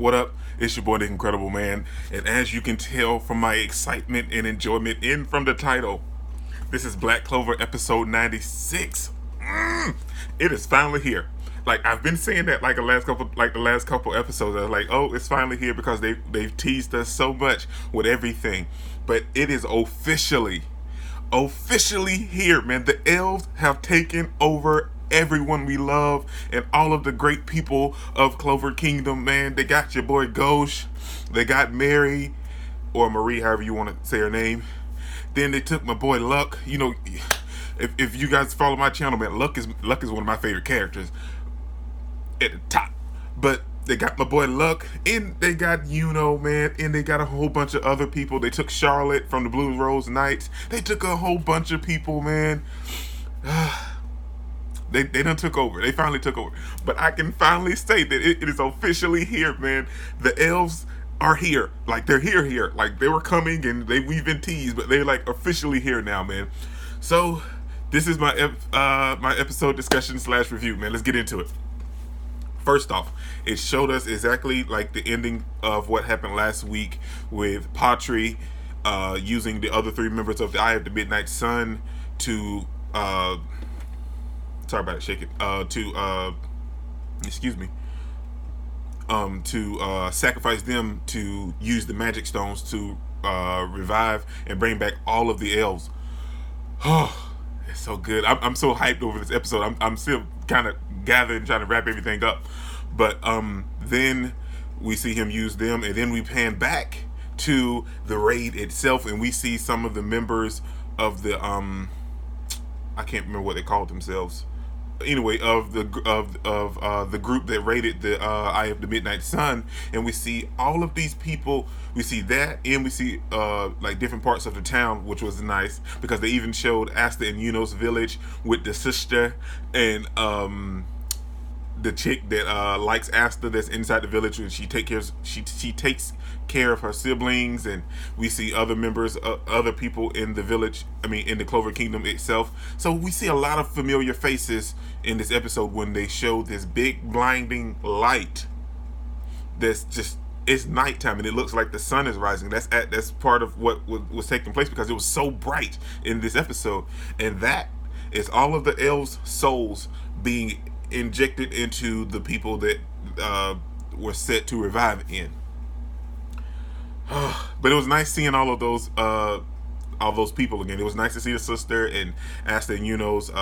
What up? It's your boy, the Incredible Man. And as you can tell from my excitement and enjoyment and from the title, this is Black Clover episode 96. It is finally here. Like I've been saying that like the last couple episodes. I was like, oh, it's finally here because they've teased us so much with everything. But it is officially here, man. The elves have taken over everyone we love and all of the great people of Clover Kingdom, man. They got your boy Ghosh. They got Mary, or Marie, however you want to say her name. Then they took my boy Luck. You know, if you guys follow my channel, man, Luck is one of my favorite characters at the top. But they got my boy Luck, and they got man, and they got a whole bunch of other people. They took Charlotte from the Blue Rose Knights. They took a whole bunch of people, man. They done took over. They finally took over. But I can finally say that it is officially here, man. The elves are here. Like, they're here. Like, they were coming, and we've been teased, but they're, like, officially here now, man. So, this is my my episode discussion / review, man. Let's get into it. First off, it showed us exactly, like, the ending of what happened last week with Patri using the other 3 members of the Eye of the Midnight Sun to... sorry about it, shake it. To sacrifice them to use the magic stones to revive and bring back all of the elves. Oh, it's so good. I'm so hyped over this episode. I'm still kind of gathering, trying to wrap everything up. But then we see him use them, and then we pan back to the raid itself, and we see some of the members of the I can't remember what they called themselves. Anyway, of the group that raided the Eye of the Midnight Sun, and we see all of these people. We see that, and we see like different parts of the town, which was nice because they even showed Asta and Yuno's village with the sister and the chick that likes Asta that's inside the village, and she takes care of her siblings, and we see other members, other people in the village. I mean, in the Clover Kingdom itself. So we see a lot of familiar faces in this episode when they show this big blinding light. That's just, it's nighttime and it looks like the sun is rising. That's part of what was taking place because it was so bright in this episode, and that is all of the elves' souls being injected into the people that were set to revive in. But it was nice seeing all those people again. It was nice to see the sister and Asta and Yuno's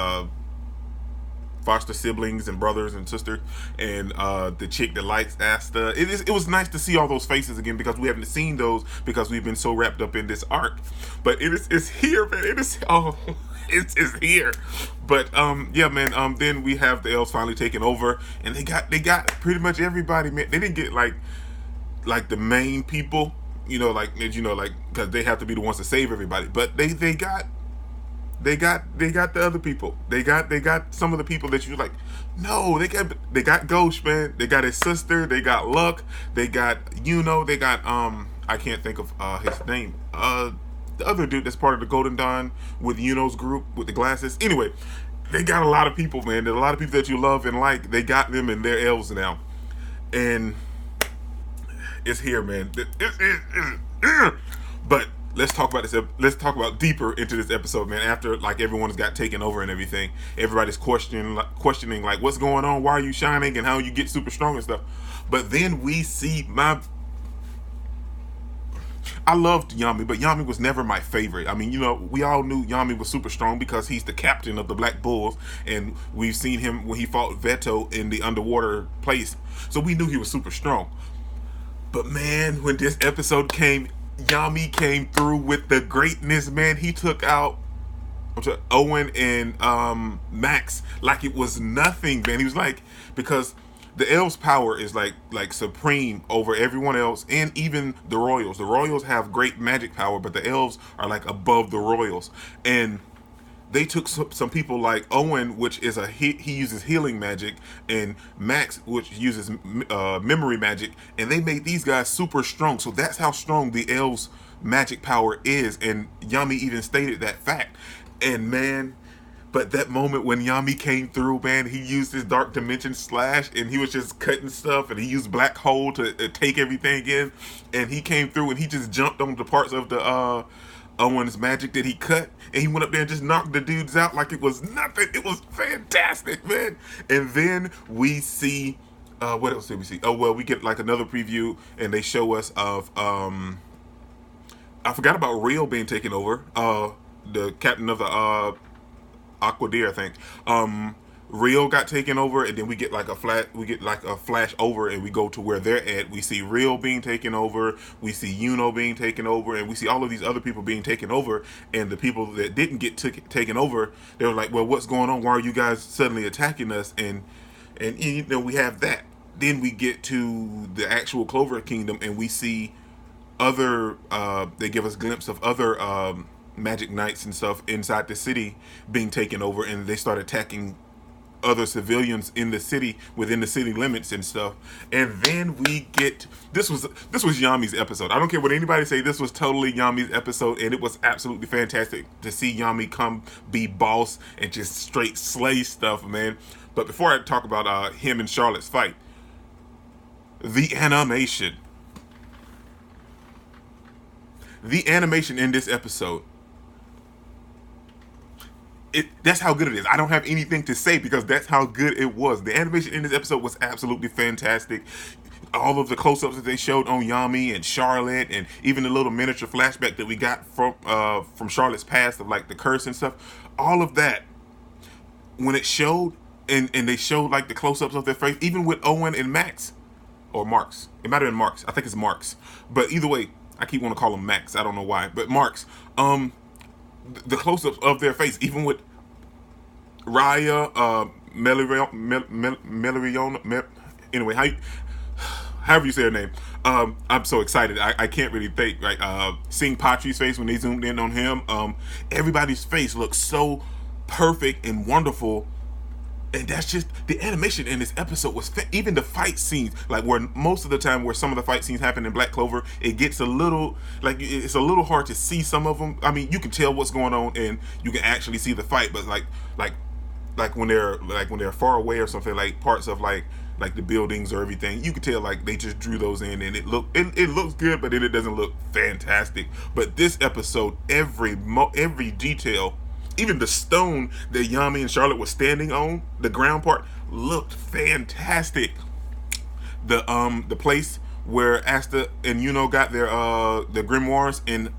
foster siblings and brothers and sisters, and the chick that likes Asta. It was nice to see all those faces again because we haven't seen those because we've been so wrapped up in this arc. But it's here, man. It's here. But yeah, man. Then we have the elves finally taking over, and they got pretty much everybody, man. They didn't get like the main people, because they have to be the ones to save everybody. But they got the other people. They got some of the people that you like. No, they got Ghosh, man. They got his sister. They got Luck. They got They got I can't think of his name. The other dude that's part of the Golden Dawn with Yuno's group with the glasses. Anyway, they got a lot of people, man. There's a lot of people that you love and like. They got them, and they're elves now, and it's here, man. But let's talk about this. Let's talk about deeper into this episode, man. After like everyone's got taken over and everything, everybody's questioning like what's going on, why are you shining, and how you get super strong and stuff. But then we see I loved Yami, but Yami was never my favorite. I mean, we all knew Yami was super strong because he's the captain of the Black Bulls, and we've seen him when he fought Veto in the underwater place. So we knew he was super strong. But man, when this episode came, Yami came through with the greatness, man. He took out Owen and Max like it was nothing, man. He was like, because the elves' power is like supreme over everyone else, and even the royals. The royals have great magic power, but the elves are like above the royals. And they took some people like Owen, which is he uses healing magic, and Max, which uses memory magic, and they made these guys super strong. So that's how strong the elves' magic power is, and Yami even stated that fact. And man, But that moment when Yami came through, man, he used his dark dimension slash and he was just cutting stuff, and he used black hole to take everything in, and he came through and he just jumped on the parts of the Owen's magic that he cut, and he went up there and just knocked the dudes out like it was nothing. It was fantastic, man. And then we see what else did we see? Oh well, we get like another preview, and they show us of I forgot about Rio being taken over. The captain of the Aquadeer, I think. Rio got taken over, and then we get like a flash over, and we go to where they're at. We see Rio being taken over, we see Yuno being taken over, and we see all of these other people being taken over. And the people that didn't get taken over, they were like, "Well, what's going on? Why are you guys suddenly attacking us?" And you know, we have that. Then we get to the actual Clover Kingdom, and we see other. They give us a glimpse of other magic knights and stuff inside the city being taken over, and they start attacking other civilians in the city, within the city limits and stuff. And then we get this was Yami's episode. I don't care what anybody say, this was totally Yami's episode, and it was absolutely fantastic to see Yami come be boss and just straight slay stuff, man. But before I talk about him and Charlotte's fight, the animation in this episode, that's how good it is. I don't have anything to say because that's how good it was. The animation in this episode was absolutely fantastic. All of the close-ups that they showed on Yami and Charlotte, and even the little miniature flashback that we got from Charlotte's past of like the curse and stuff, all of that, when it showed, and they showed like the close-ups of their face, even with Owen and Max, or Marks. It might have been Marks. I think it's Marks. But either way, I keep wanting to call him Max. I don't know why. But Marks. The close-ups of their face, even with Raya, anyway, however you say her name, I'm so excited. I can't really think. Like seeing Patri's face when they zoomed in on him, everybody's face looks so perfect and wonderful. And that's just the animation in this episode was even the fight scenes, like where most of the time where some of the fight scenes happen in Black Clover, it gets a little like it's a little hard to see some of them. I mean, you can tell what's going on and you can actually see the fight, but like when they're far away or something, like parts of like the buildings or everything, you can tell like they just drew those in, and it looks good, but then it doesn't look fantastic. But this episode, every detail, even the stone that Yami and Charlotte were standing on, the ground part, looked fantastic. The place where Asta and Yuno got their the grimoires in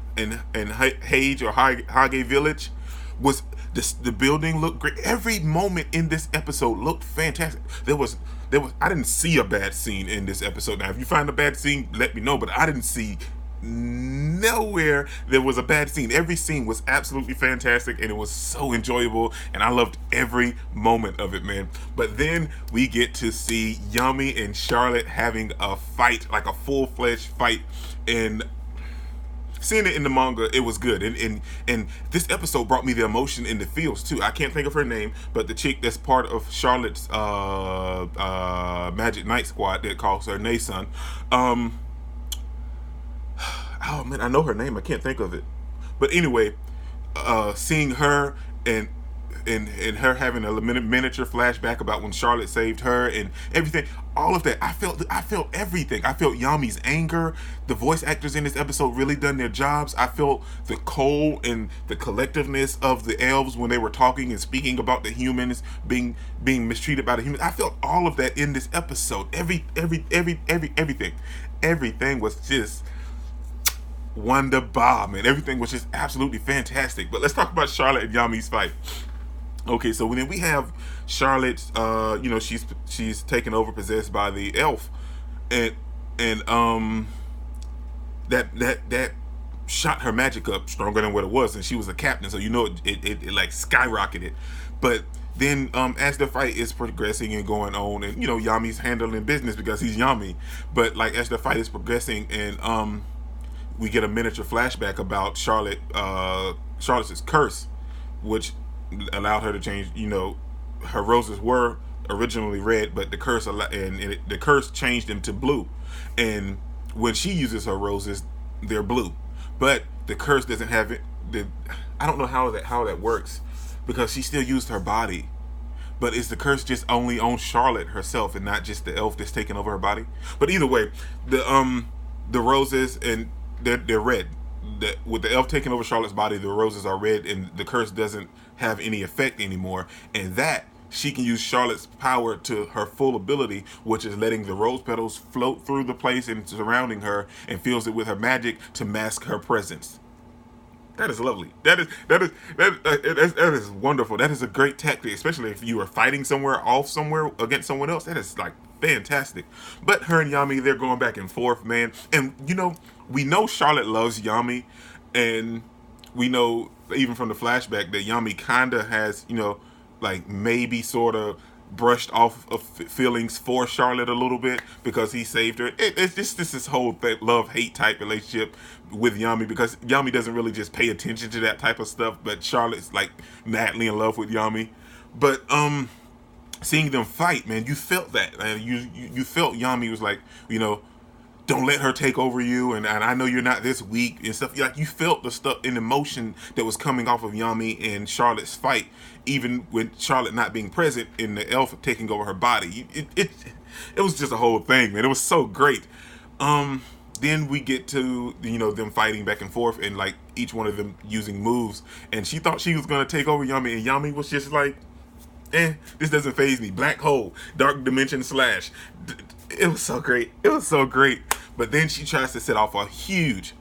Hage or Hage Village was the building looked great. Every moment in this episode looked fantastic. There was I didn't see a bad scene in this episode. Now, if you find a bad scene, let me know. But I didn't see nowhere there was a bad scene. Every scene was absolutely fantastic, and it was so enjoyable, and I loved every moment of it, man. But then we get to see Yami and Charlotte having a fight, like a full-fledged fight, and seeing it in the manga, it was good. And this episode brought me the emotion in the feels too. I can't think of her name, but the chick that's part of Charlotte's Magic Knight squad that calls her Nason. Oh man, I know her name. I can't think of it. But anyway, seeing her and her having a miniature flashback about when Charlotte saved her and everything, all of that, I felt everything. I felt Yami's anger. The voice actors in this episode really done their jobs. I felt the cold and the collectiveness of the elves when they were talking and speaking about the humans being mistreated by the humans. I felt all of that in this episode. Everything was just wonder bomb, and everything was just absolutely fantastic. But let's talk about Charlotte and Yami's fight. Okay, so then we have Charlotte, she's taken over, possessed by the elf, and that shot her magic up stronger than what it was, and she was a captain, so it like skyrocketed. But then as the fight is progressing and going on, and Yami's handling business because he's Yami, but like as the fight is progressing, and we get a miniature flashback about Charlotte's curse, which allowed her to change. Her roses were originally red, but the curse changed them to blue. And when she uses her roses, they're blue. But the curse doesn't have it. I don't know how that works, because she still used her body. But is the curse just only on Charlotte herself and not just the elf that's taking over her body? But either way, the roses, and they're red. With the elf taking over Charlotte's body, the roses are red, and the curse doesn't have any effect anymore. And that she can use Charlotte's power to her full ability, which is letting the rose petals float through the place and surrounding her, and fills it with her magic to mask her presence. That is lovely. That is wonderful. That is a great tactic, especially if you are fighting somewhere against someone else. That is like fantastic. But her and Yami, they're going back and forth, man. And we know Charlotte loves Yami, and we know even from the flashback that Yami kinda has, like maybe sort of brushed off of feelings for Charlotte a little bit because he saved her. It's just this whole love-hate type relationship with Yami, because Yami doesn't really just pay attention to that type of stuff, but Charlotte's like madly in love with Yami. But seeing them fight, man, you felt that, man. You felt Yami was like, don't let her take over you, and I know you're not this weak and stuff. Like, you felt the stuff in emotion that was coming off of Yami and Charlotte's fight, even with Charlotte not being present and the elf taking over her body. It was just a whole thing, man. It was so great. Then we get to them fighting back and forth, and like each one of them using moves, and she thought she was gonna take over Yami, and Yami was just like, this doesn't faze me. Black hole, dark dimension slash. It was so great. It was so great. But then she tries to set off a huge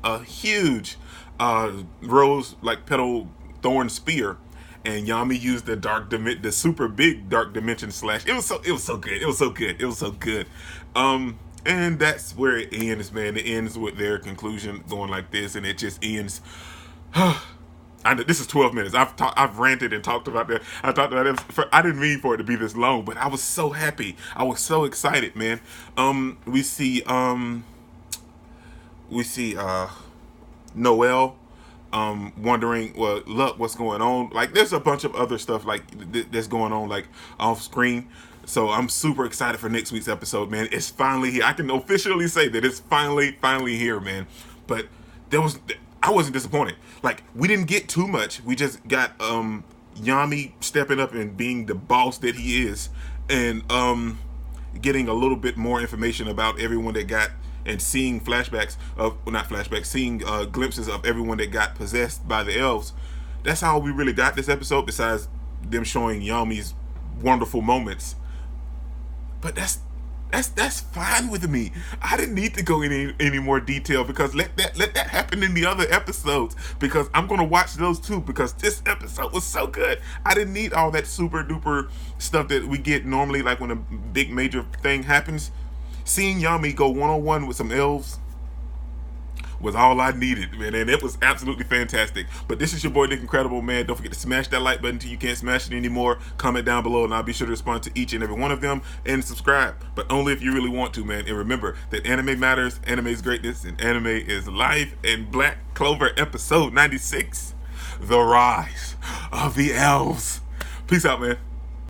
rose like petal thorn spear, and Yami used the super big dark dimension slash. It was so good. It was so good. It was so good. And that's where it ends, man. It ends with their conclusion going like this, and it just ends. This is 12 minutes. I've ranted and talked about that. I talked about it. I didn't mean for it to be this long, but I was so happy. I was so excited, man. We see Noelle wondering, well, look, what's going on? Like, there's a bunch of other stuff like that's going on, like off screen. So I'm super excited for next week's episode, man. It's finally here. I can officially say that it's finally here, man. But I wasn't disappointed. Like, we didn't get too much. We just got Yami stepping up and being the boss that he is, and getting a little bit more information about everyone that got, and seeing seeing glimpses of everyone that got possessed by the elves. That's how we really got this episode, besides them showing Yami's wonderful moments. But that's fine with me. I didn't need to go in any more detail, because let that happen in the other episodes, because I'm gonna watch those too, because this episode was so good. I didn't need all that super duper stuff that we get normally, like when a big major thing happens. Seeing Yami go one-on-one with some elves was all I needed, man, and it was absolutely fantastic. But this is your boy Nick Incredible, man. Don't forget to smash that like button till you can't smash it anymore. Comment down below, and I'll be sure to respond to each and every one of them, and subscribe, but only if you really want to, man. And remember that anime matters, anime is greatness, and anime is life. And Black Clover episode 96, The Rise of the Elves. Peace out, man.